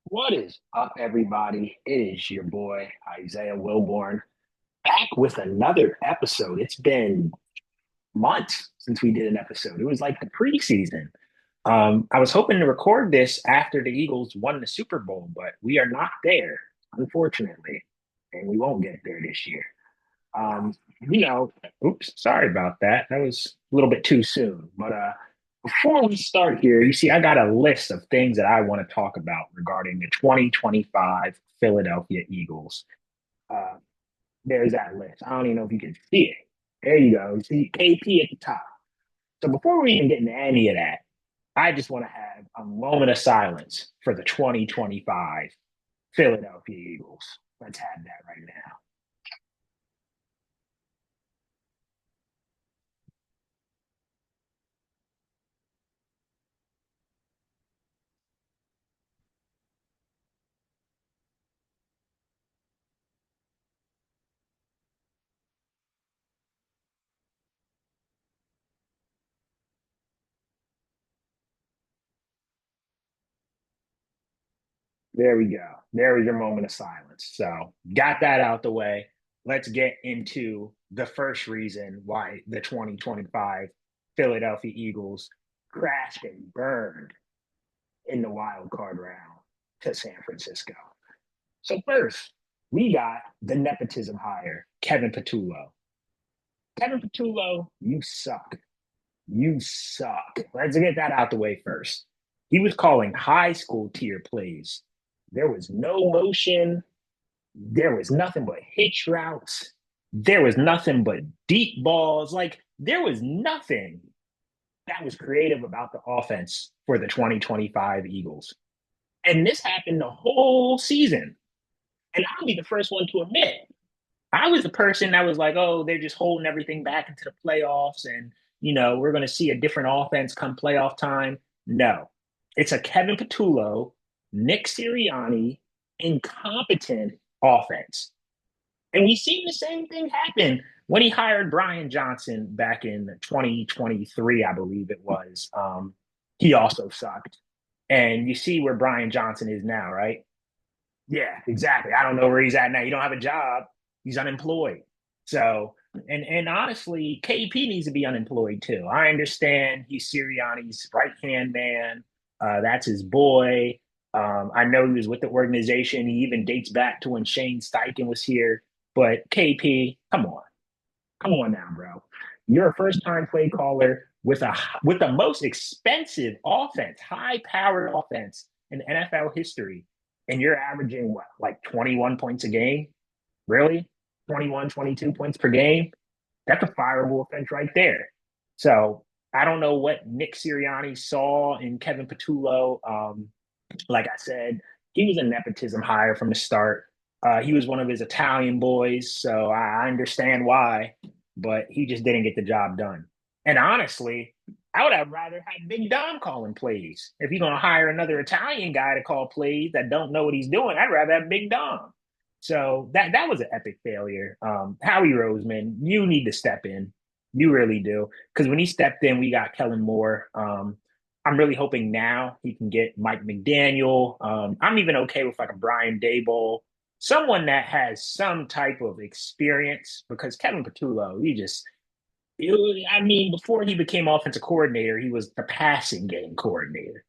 What is up, everybody? It is your boy, Isaiah Wilborn, back with another episode. It's been months since we did an episode. It was like the preseason. I was hoping to record this after the Eagles won the Super Bowl, but we are not there, unfortunately, and we won't get there this year. Um, you know, oops, sorry about that. That was a little bit too soon. But before we start here, you see, I got a list of things that I want to talk about regarding the 2025 Philadelphia Eagles. Uh, there's that list. I don't even know if you can see it. There you go. You see KP at the top. So before we even get into any of that, I just want to have a moment of silence for the 2025 Philadelphia Eagles. Let's have that right now. There we go. There was your moment of silence. So, got that out the way. Let's get into the first reason why the 2025 Philadelphia Eagles crashed and burned in the wild card round to San Francisco. So, first, we got the nepotism hire, Kevin Patullo. Kevin Patullo, you suck. You suck. Let's get that out the way first. He was calling high school tier plays. There was no motion. There was nothing but hitch routes. There was nothing but deep balls. Like, there was nothing that was creative about the offense for the 2025 Eagles. And this happened the whole season. And I'll be the first one to admit, I was the person that was like, oh, they're just holding everything back into the playoffs. And, we're going to see a different offense come playoff time. No, it's a Kevin Patullo, Nick Sirianni, incompetent offense. And we seen the same thing happen when he hired Brian Johnson back in 2023, I believe it was. He also sucked. And you see where Brian Johnson is now, right? Yeah, exactly. I don't know where he's at now. He don't have a job. He's unemployed. So, and honestly, KP needs to be unemployed too. I understand he's Sirianni's right hand man. That's his boy. I know he was with the organization. He even dates back to when Shane Steichen was here. But KP, come on now, bro. You're a first time play caller with the most expensive offense, high powered offense in NFL history, and you're averaging what, like 21 points a game? Really? 21, 22 points per game? That's a fireable offense right there. So I don't know what Nick Sirianni saw in Kevin Patullo. Like I said, he was a nepotism hire from the start. He was one of his Italian boys, so I understand why, but he just didn't get the job done. And honestly, I would have rather had Big Dom calling plays. If you're gonna hire another Italian guy to call plays that don't know what he's doing, I'd rather have Big Dom. So that was an epic failure. Howie Roseman, you need to step in. You really do. Because when he stepped in, we got Kellen Moore. I'm really hoping now he can get Mike McDaniel. I'm even okay with like a Brian Daboll, someone that has some type of experience because Kevin Patullo, I mean, before he became offensive coordinator, he was the passing game coordinator.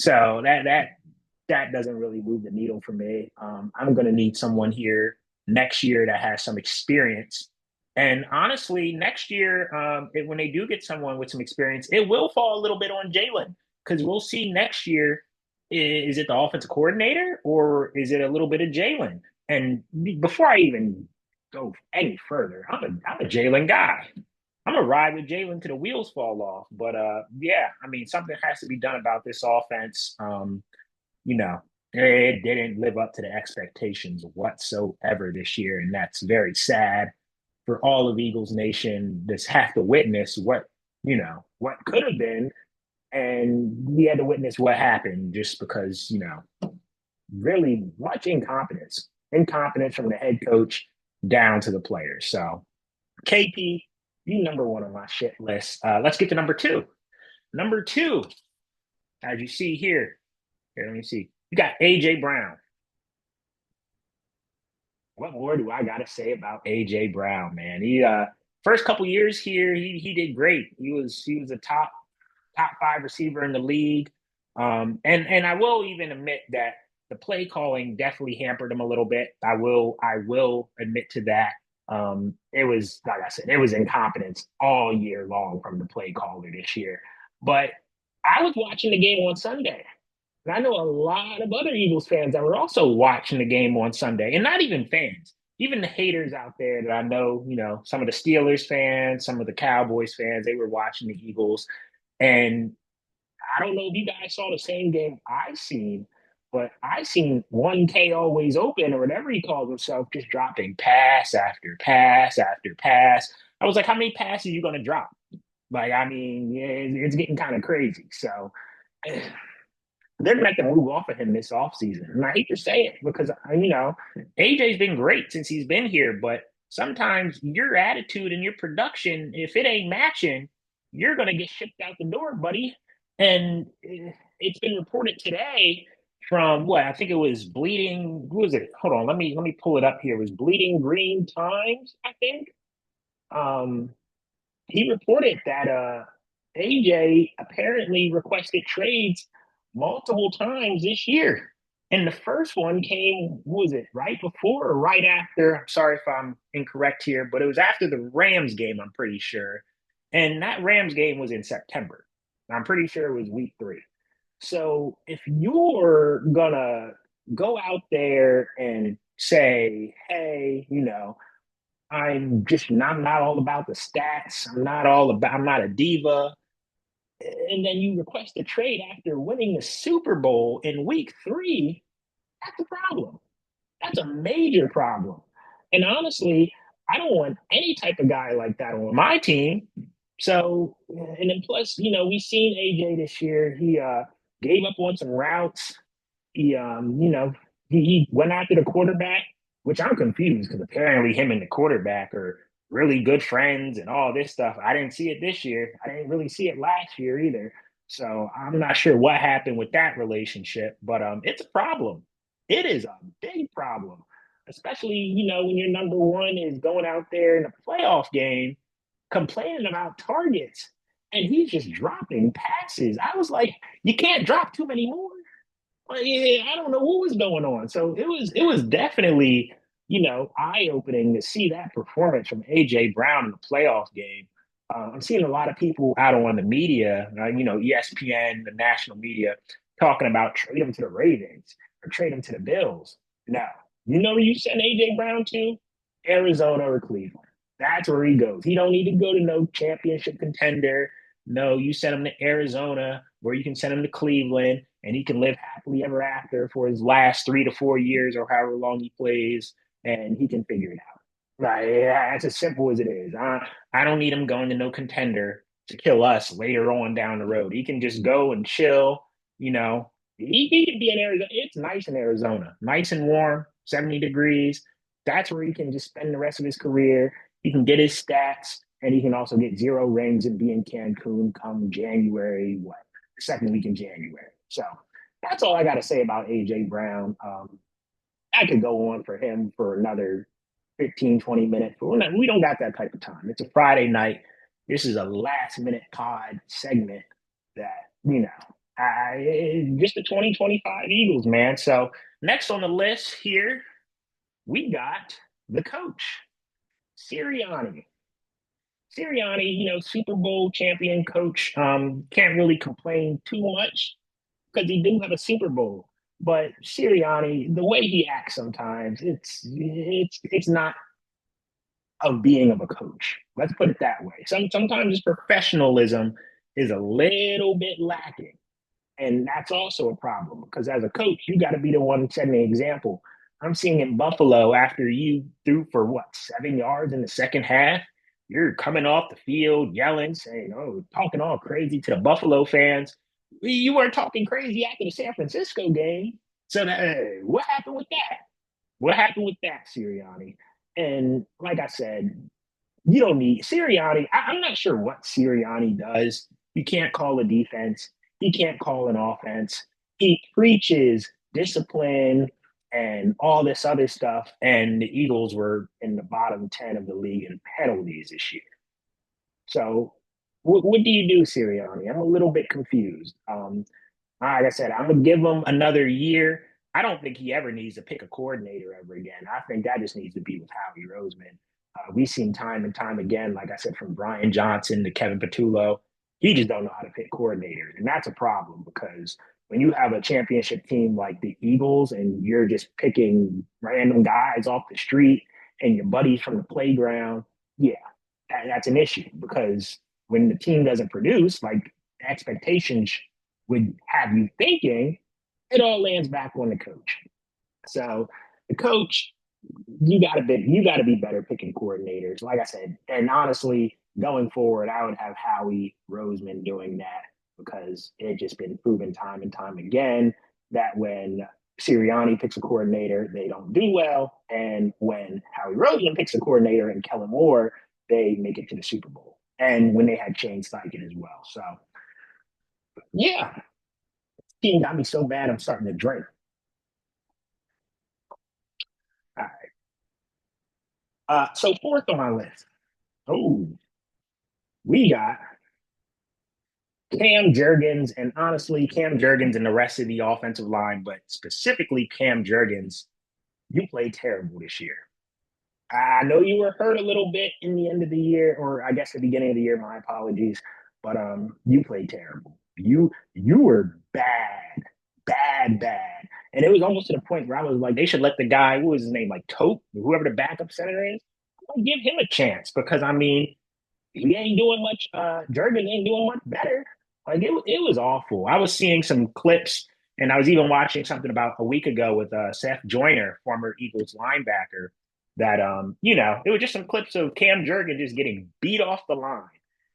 So that doesn't really move the needle for me. I'm going to need someone here next year that has some experience. And honestly, next year, when they do get someone with some experience, it will fall a little bit on Jalen because we'll see next year, is it the offensive coordinator or is it a little bit of Jalen? And before I even go any further, I'm a Jalen guy. I'm gonna ride with Jalen to the wheels fall off. But yeah, I mean, something has to be done about this offense. You know, it didn't live up to the expectations whatsoever this year, and that's very sad for all of Eagles Nation. Just have to witness what could have been, and we had to witness what happened just because really much incompetence from the head coach down to the players. So KP, you number one on my shit list. Let's get to number two. Number two, as you see here, let me see. You got AJ Brown. What more do I got to say about AJ Brown, man? He first couple years here, he did great. He was a top five receiver in the league. And I will even admit that the play calling definitely hampered him a little bit. I will admit to that. It was like I said, it was incompetence all year long from the play caller this year. But I was watching the game on Sunday. And I know a lot of other Eagles fans that were also watching the game on Sunday, and not even fans, even the haters out there that I know, some of the Steelers fans, some of the Cowboys fans, they were watching the Eagles. And I don't know if you guys saw the same game I seen, but I seen 1K always open or whatever he calls himself, just dropping pass after pass after pass. I was like, how many passes are you going to drop? Like, I mean, yeah, it's getting kind of crazy. So they're going to have to move off of him this offseason. And I hate to say it because, AJ's been great since he's been here, but sometimes your attitude and your production, if it ain't matching, you're going to get shipped out the door, buddy. And it's been reported today from what I think it was Bleeding. Who was it? Hold on, let me pull it up here. It was Bleeding Green Times, I think. Um, he reported that AJ apparently requested trades multiple times this year. And the first one came, what was it, right before or right after? I'm sorry if I'm incorrect here, but it was after the Rams game, I'm pretty sure. And that Rams game was in September. I'm pretty sure it was week 3. So if you're gonna go out there and say, hey, I'm not all about the stats. I'm not a diva. And then you request a trade after winning the Super Bowl in week 3, that's a problem. That's a major problem. And honestly, I don't want any type of guy like that on my team. So, and then plus, we've seen AJ this year. He gave up on some routes. He, he went after the quarterback, which I'm confused because apparently him and the quarterback are really good friends and all this stuff. I didn't see it this year. I didn't really see it last year either. So I'm not sure what happened with that relationship, but it's a problem. It is a big problem, especially when your number one is going out there in a playoff game complaining about targets and he's just dropping passes. I was like, you can't drop too many more. Well, yeah, I don't know what was going on. So it was definitely, eye opening to see that performance from AJ Brown in the playoff game. I'm seeing a lot of people out on the media, ESPN, the national media, talking about trade him to the Ravens or trade him to the Bills. No, where you send AJ Brown to? Arizona or Cleveland. That's where he goes. He don't need to go to no championship contender. No, you send him to Arizona, where you can send him to Cleveland, and he can live happily ever after for his last 3 to 4 years or however long he plays, and he can figure it out. Right? Yeah, that's as simple as it is. I don't need him going to no contender to kill us later on down the road. He can just go and chill. He can be in Arizona. It's nice in Arizona, nice and warm, 70 degrees. That's where he can just spend the rest of his career. He can get his stats, and he can also get 0 rings and be in Cancun come January, what, the second week in January. So that's all I got to say about AJ Brown. I could go on for him for another 15, 20 minutes, but we don't got that type of time. It's a Friday night. This is a last minute pod segment that, just the 2025 Eagles, man. So next on the list here, we got the coach, Sirianni. Sirianni, Super Bowl champion coach, can't really complain too much because he do have a Super Bowl. But Sirianni, the way he acts sometimes, it's not of being of a coach. Let's put it that way. Sometimes his professionalism is a little bit lacking. And that's also a problem because as a coach, you got to be the one setting the example. I'm seeing in Buffalo after you threw for what, 7 yards in the second half, you're coming off the field yelling, saying, oh, talking all crazy to the Buffalo fans. You weren't talking crazy after the San Francisco game. So what happened with that? What happened with that, Sirianni? And like I said, you don't need Sirianni. I'm not sure what Sirianni does. You can't call a defense. He can't call an offense. He preaches discipline and all this other stuff. And the Eagles were in the bottom 10 of the league in penalties this year. So what do you do, Sirianni? I'm a little bit confused. Like I said, I'm gonna give him another year. I don't think he ever needs to pick a coordinator ever again. I think that just needs to be with Howie Roseman. We've seen time and time again, like I said, from Brian Johnson to Kevin Patullo, he just don't know how to pick coordinators, and that's a problem because when you have a championship team like the Eagles and you're just picking random guys off the street and your buddies from the playground, yeah, that's an issue because when the team doesn't produce, like expectations would have you thinking, it all lands back on the coach. So the coach, you got to be better picking coordinators. Like I said, and honestly, going forward, I would have Howie Roseman doing that because it just been proven time and time again that when Sirianni picks a coordinator, they don't do well, and when Howie Roseman picks a coordinator and Kellen Moore, they make it to the Super Bowl. And when they had Shane Steichen as well. So yeah, team got me so bad I'm starting to drink. All right. So fourth on my list. Oh, we got Cam Jurgens, and honestly, Cam Jurgens and the rest of the offensive line, but specifically Cam Jurgens, you played terrible this year. I know you were hurt a little bit in the end of the year, or I guess the beginning of the year. My apologies, but you played terrible. You were bad, bad, bad, and it was almost to the point where I was like, they should let the guy, what was his name, like Tote, whoever the backup center is, give him a chance because I mean, he ain't doing much. Jurgen ain't doing much better. Like it was awful. I was seeing some clips, and I was even watching something about a week ago with Seth Joyner, former Eagles linebacker. That it was just some clips of Cam Jurgen just getting beat off the line,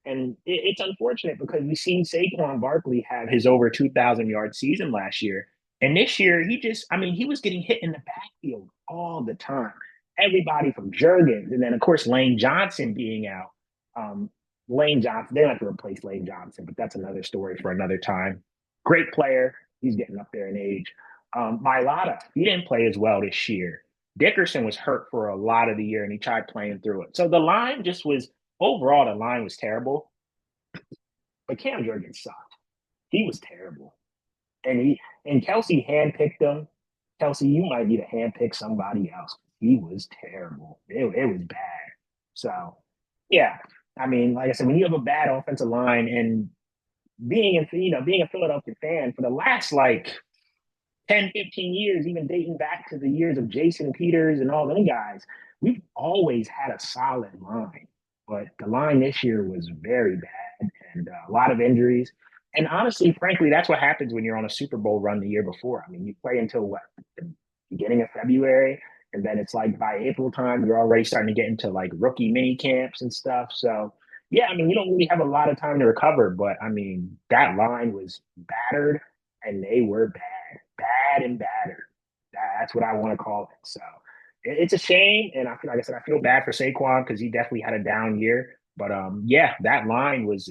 and it's unfortunate because we've seen Saquon Barkley have his over 2,000 yard season last year, and this year I mean, he was getting hit in the backfield all the time. Everybody from Jurgens, and then of course Lane Johnson being out. um, Lane Johnson, they don't have to replace Lane Johnson, but that's another story for another time. Great player. He's getting up there in age. Mailata, he didn't play as well this year. Dickerson was hurt for a lot of the year and he tried playing through it. So the line just was overall, the line was terrible. But Cam Jurgens sucked. He was terrible. And Kelsey handpicked him. Kelsey, you might need to handpick somebody else. He was terrible. It was bad. So yeah, I mean, like I said, when you have a bad offensive line and being a Philadelphia fan for the last like 10, 15 years, even dating back to the years of Jason Peters and all them guys, we've always had a solid line. But the line this year was very bad and a lot of injuries. And honestly, frankly, that's what happens when you're on a Super Bowl run the year before. I mean, you play until what, the beginning of February, and then it's like by April time, you're already starting to get into like rookie mini camps and stuff. So, yeah, I mean, you don't really have a lot of time to recover, but I mean, that line was battered and they were bad and battered. That's what I want to call it. So it's a shame, and like I said, I feel bad for Saquon because he definitely had a down year. But yeah, that line was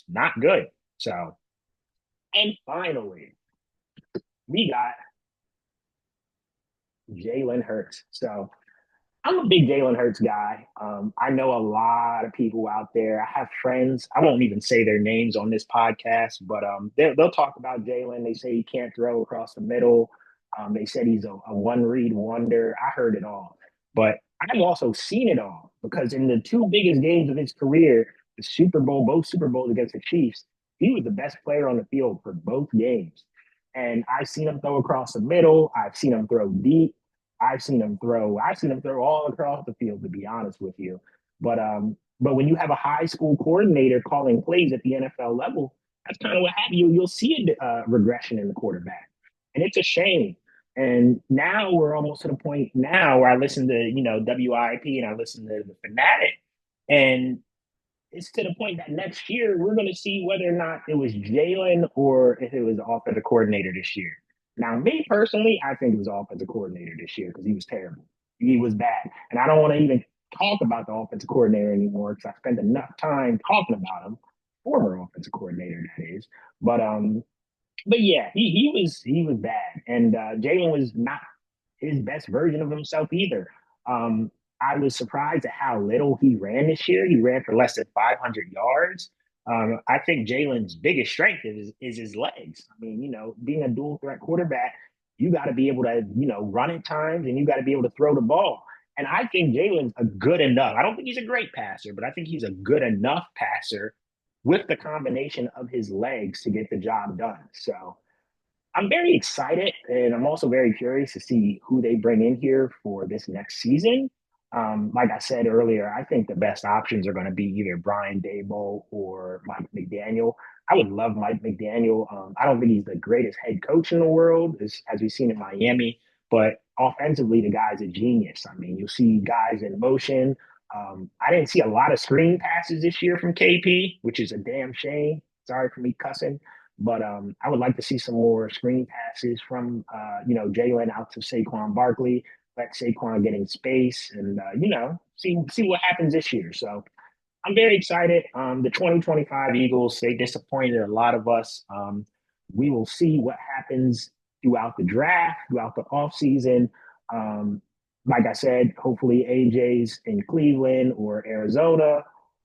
not good. So and finally, we got Jalen Hurts. So I'm a big Jalen Hurts guy. I know a lot of people out there. I have friends. I won't even say their names on this podcast, but they'll talk about Jalen. They say he can't throw across the middle. They said he's a one read wonder. I heard it all, but I've also seen it all because in the two biggest games of his career, the Super Bowl, both Super Bowls against the Chiefs, he was the best player on the field for both games. And I've seen him throw across the middle. I've seen him throw deep. I've seen him throw all across the field, to be honest with you. But when you have a high school coordinator calling plays at the NFL level, that's kind of what happened. You'll see a regression in the quarterback, and it's a shame. And now we're almost to the point now where I listen to WIP and I listen to the Fanatic, and it's to the point that next year we're going to see whether or not it was Jalen or if it was the offensive coordinator this year. Now, me personally, I think it was the offensive coordinator this year because he was terrible. He was bad. And I don't want to even talk about the offensive coordinator anymore because I spent enough time talking about him, former offensive coordinator, that is. But but yeah, he was bad, and Jalen was not his best version of himself either. Um, I was surprised at how little he ran this year. He ran for less than 500 yards. I think Jalen's biggest strength is his legs. I mean, being a dual threat quarterback, you got to be able to, run at times, and you got to be able to throw the ball. And I think Jalen's a good enough. I don't think he's a great passer, but I think he's a good enough passer with the combination of his legs to get the job done. So I'm very excited, and I'm also very curious to see who they bring in here for this next season. Like I said earlier, I think the best options are going to be either Brian Dable or Mike McDaniel. I would love Mike McDaniel. I don't think he's the greatest head coach in the world, as we've seen in Miami, but offensively, the guy's a genius. I mean, you'll see guys in motion. I didn't see a lot of screen passes this year from KP, which is a damn shame. Sorry for me cussing. But I would like to see some more screen passes from Jalen out to Saquon Barkley. Let Saquon get in space, and see what happens this year. So I'm very excited. The 2025 Eagles, they disappointed a lot of us. We will see what happens throughout the draft, throughout the offseason. Um, like I said, hopefully AJ's in Cleveland or Arizona.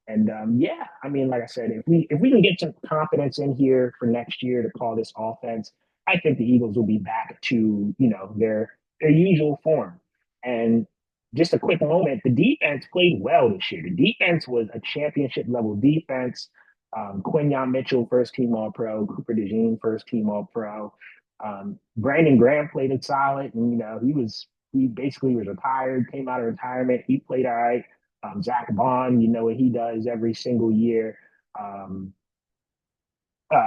And yeah, I mean, like I said, if we can get some confidence in here for next year to call this offense, I think the Eagles will be back to their usual form. And just a quick moment, the defense played well this year. The defense was a championship level defense. Quinyon Mitchell, first team All Pro. Cooper DeJean, first team All Pro. Brandon Graham played it solid, and he basically was retired, came out of retirement. He played all right. Zach Bond, you know what he does every single year. Um,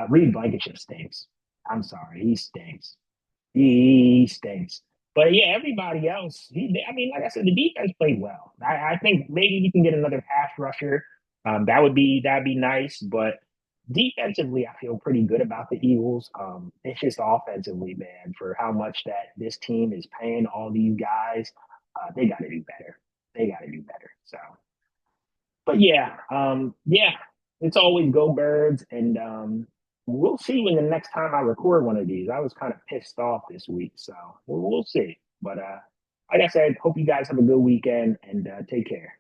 Reed Blankenship stinks. I'm sorry, he stinks. He stinks. But yeah, everybody else, I mean, like I said, the defense played well. I think maybe we can get another pass rusher. That'd be nice. But defensively, I feel pretty good about the Eagles. It's just offensively, man, for how much that this team is paying all these guys, they got to do better. They got to do better. So, but yeah, it's always go birds, and we'll see when the next time I record one of these. I was kind of pissed off this week, so we'll see. But like I said, hope you guys have a good weekend and take care.